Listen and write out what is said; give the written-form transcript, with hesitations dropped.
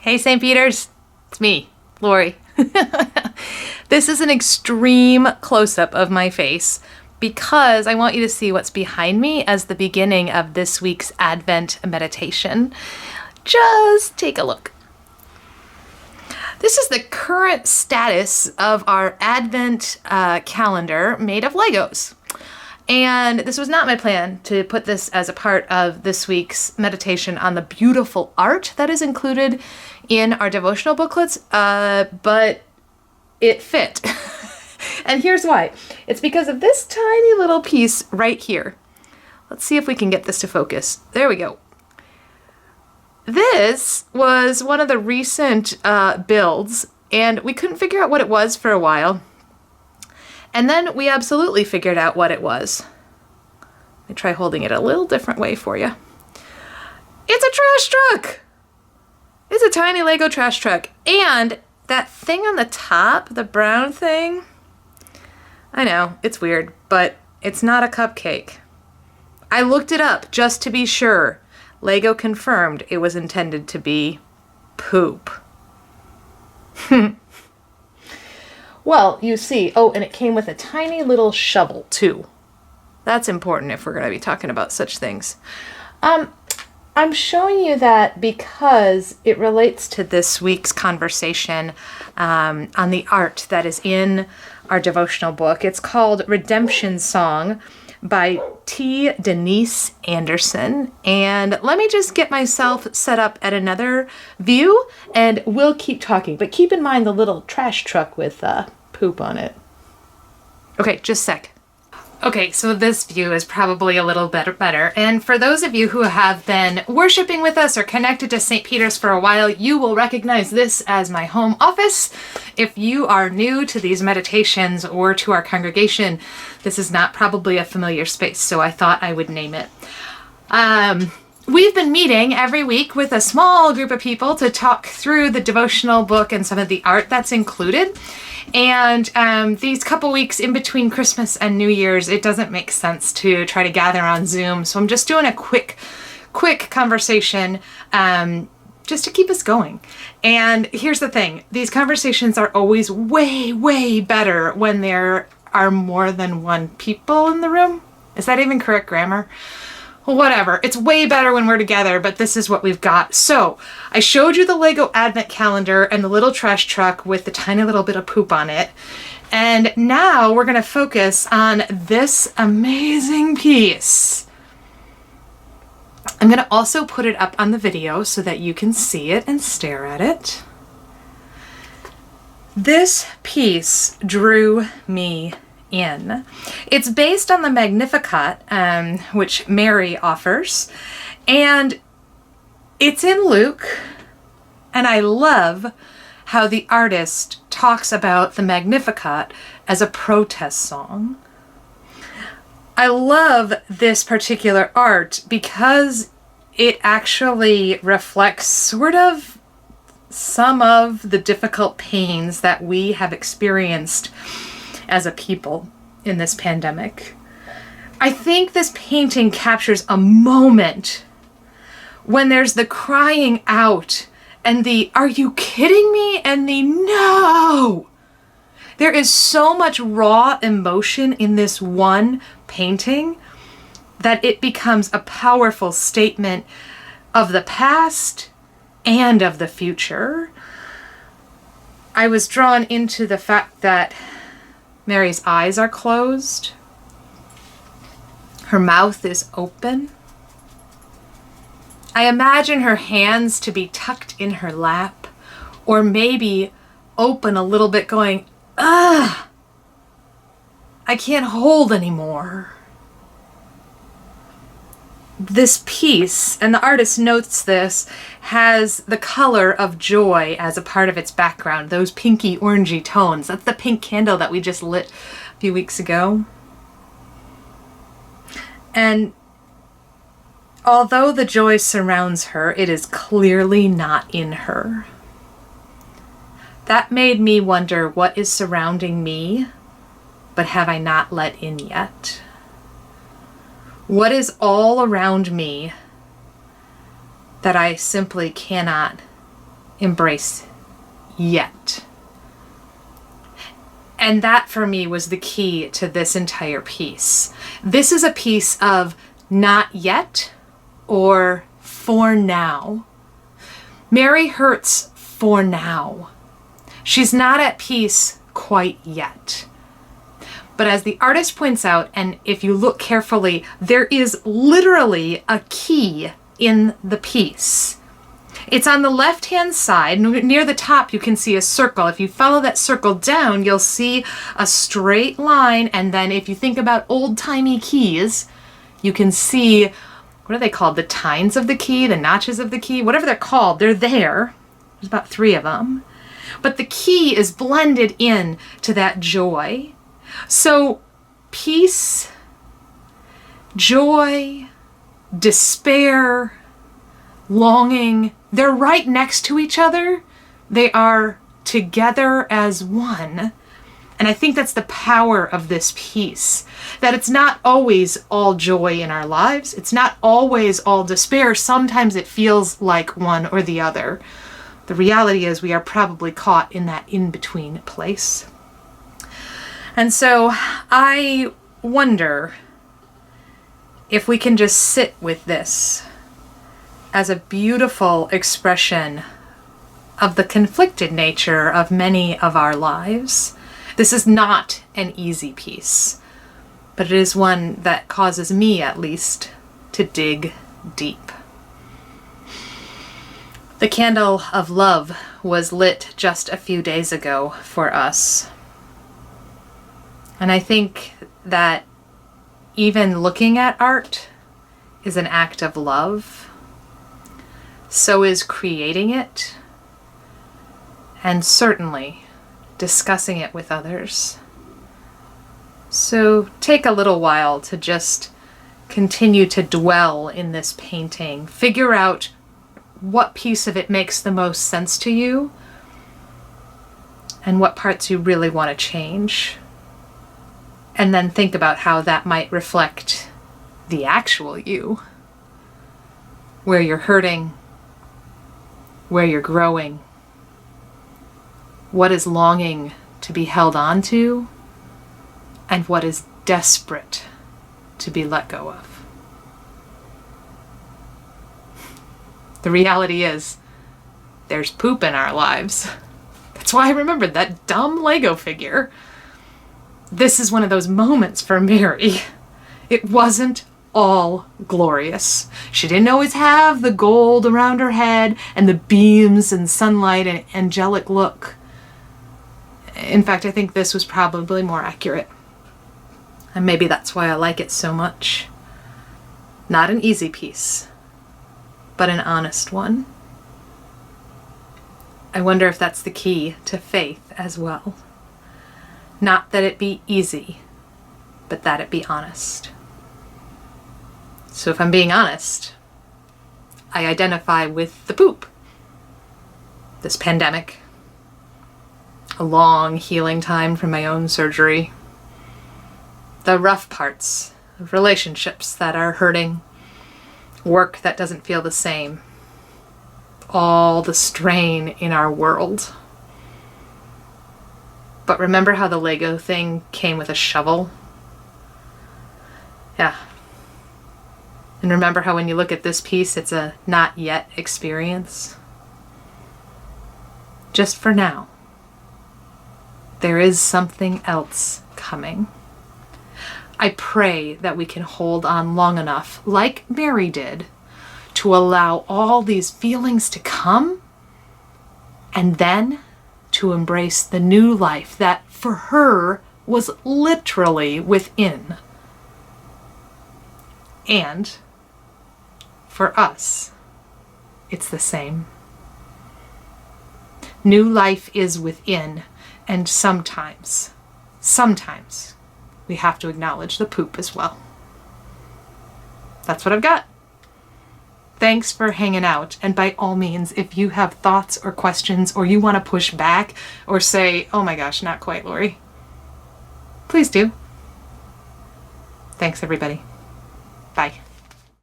Hey, St. Peter's. It's me, Lori. This is an extreme close-up of my face because I want you to see what's behind me as the beginning of this week's Advent meditation. Just take a look. This is the current status of our Advent calendar made of Legos. And this was not my plan to put this as a part of this week's meditation on the beautiful art that is included in our devotional booklets, but it fit. And here's why. It's because of this tiny little piece right here. Let's see if we can get this to focus. There we go. This was one of the recent builds, and we couldn't figure out what it was for a while. And then we absolutely figured out what it was. Let me try holding it a little different way for you. It's a trash truck! It's a tiny Lego trash truck. And that thing on the top, the brown thing, I know, it's weird, but it's not a cupcake. I looked it up just to be sure. Lego confirmed it was intended to be poop. Well, you see, oh, and it came with a tiny little shovel, too. That's important if we're going to be talking about such things. I'm showing you that because it relates to this week's conversation on the art that is in our devotional book. It's called Redemption Song by T. Denise Anderson. And let me just get myself set up at another view and we'll keep talking. But keep in mind the little trash truck with poop on it. Okay, just a sec. Okay, so this view is probably a little better. And for those of you who have been worshiping with us or connected to St. Peter's for a while, you will recognize this as my home office. If you are new to these meditations or to our congregation, this is not probably a familiar space, so I thought I would name it. We've been meeting every week with a small group of people to talk through the devotional book and some of the art that's included. And these couple weeks in between Christmas and New Year's, it doesn't make sense to try to gather on Zoom. So I'm just doing a quick conversation just to keep us going. And here's the thing. These conversations are always way, way better when there are more than one people in the room. Is that even correct grammar? Whatever. It's way better when we're together, but this is what we've got. So I showed you the Lego Advent calendar and the little trash truck with the tiny little bit of poop on it. And now we're going to focus on this amazing piece. I'm going to also put it up on the video so that you can see it and stare at it. This piece drew me in. It's based on the Magnificat, which Mary offers, and it's in Luke, and I love how the artist talks about the Magnificat as a protest song. I love this particular art because it actually reflects sort of some of the difficult pains that we have experienced as a people in this pandemic. I think this painting captures a moment when there's the crying out and the "are you kidding me?" and the "no." There is so much raw emotion in this one painting that it becomes a powerful statement of the past and of the future. I was drawn into the fact that Mary's eyes are closed. Her mouth is open. I imagine her hands to be tucked in her lap, or maybe open a little bit going, "Ugh, I can't hold anymore." This piece, and the artist notes this, has the color of joy as a part of its background, those pinky orangey tones. That's the pink candle that we just lit a few weeks ago. And although the joy surrounds her, it is clearly not in her. That made me wonder what is surrounding me, but have I not let in yet? What is all around me that I simply cannot embrace yet. And that for me was the key to this entire piece. This is a piece of not yet or for now. Mary hurts for now. She's not at peace quite yet. But as the artist points out, and if you look carefully, there is literally a key in the piece. It's on the left-hand side. Near the top, you can see a circle. If you follow that circle down, you'll see a straight line. And then if you think about old-timey keys, you can see, what are they called? The tines of the key, the notches of the key, whatever they're called, they're there. There's about 3 of them. But the key is blended in to that joy. So peace, joy, despair, longing, they're right next to each other. They are together as one. And I think that's the power of this piece, that it's not always all joy in our lives. It's not always all despair. Sometimes it feels like one or the other. The reality is we are probably caught in that in-between place. And so I wonder if we can just sit with this as a beautiful expression of the conflicted nature of many of our lives. This is not an easy piece, but it is one that causes me, at least, to dig deep. The candle of love was lit just a few days ago for us. And I think that even looking at art is an act of love. So is creating it, and certainly discussing it with others. So take a little while to just continue to dwell in this painting. Figure out what piece of it makes the most sense to you and what parts you really want to change. And then think about how that might reflect the actual you, where you're hurting, where you're growing, what is longing to be held on to, and what is desperate to be let go of. The reality is, there's poop in our lives. That's why I remembered that dumb Lego figure. This is one of those moments for Mary. It wasn't all glorious. She didn't always have the gold around her head and the beams and sunlight and angelic look. In fact, I think this was probably more accurate. And maybe that's why I like it so much. Not an easy piece, but an honest one. I wonder if that's the key to faith as well. Not that it be easy, but that it be honest. So if I'm being honest, I identify with the poop. This pandemic, a long healing time from my own surgery, the rough parts of relationships that are hurting, work that doesn't feel the same, all the strain in our world. But remember how the Lego thing came with a shovel? Yeah. And remember how when you look at this piece, it's a not yet experience? Just for now. There is something else coming. I pray that we can hold on long enough, like Mary did, to allow all these feelings to come, and then to embrace the new life that for her was literally within. And for us, it's the same. New life is within, and sometimes we have to acknowledge the poop as well. That's what I've got. Thanks for hanging out, and by all means, if you have thoughts or questions, or you want to push back, or say, oh my gosh, not quite, Lori, please do. Thanks, everybody. Bye.